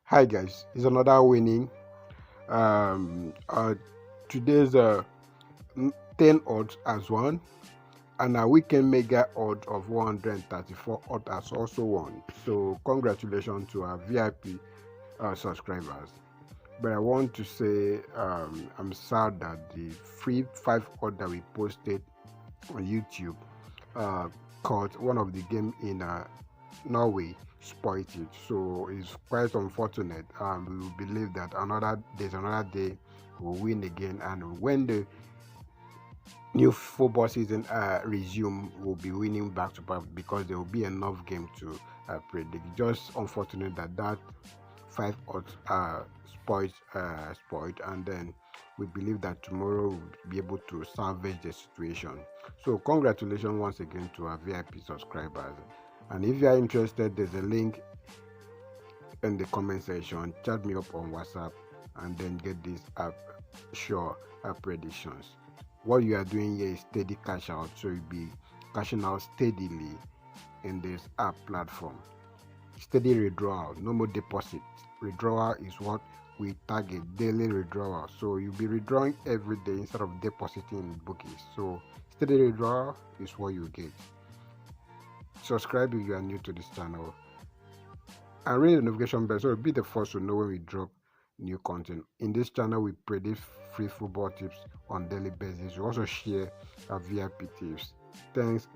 Hi guys, it's another winning. Um, uh, Today's 10 odds as one, and a weekend mega odd of 134 odd has also won. So congratulations to our VIP subscribers. But I want to say I'm sad that the free 5 odd that we posted on YouTube uh, caught one of the game in Norway spoiled it. So it's quite unfortunate. We believe that there's another day we'll win again, and when the new football season resume, we'll be winning back to back because there will be enough game to predict. Just unfortunate that that 5 odds spoiled, and then we believe that tomorrow we'll be able to salvage the situation. So congratulations once again to our VIP subscribers. And if you are interested, there's a link in the comment section. Chat me up on WhatsApp and then get this app sure predictions. What you are doing here is steady cash out, so you'll be cashing out steadily in this app platform. Steady withdrawal, no more deposit. Withdrawal is what we target, daily withdrawal. So you'll be withdrawing every day instead of depositing in bookies. So steady withdrawal is what you get. Subscribe if you are new to this channel and ring the notification bell so you'll be the first to know when we drop new content. In this channel, we predict free football tips on daily basis. We also share our VIP tips. Thanks.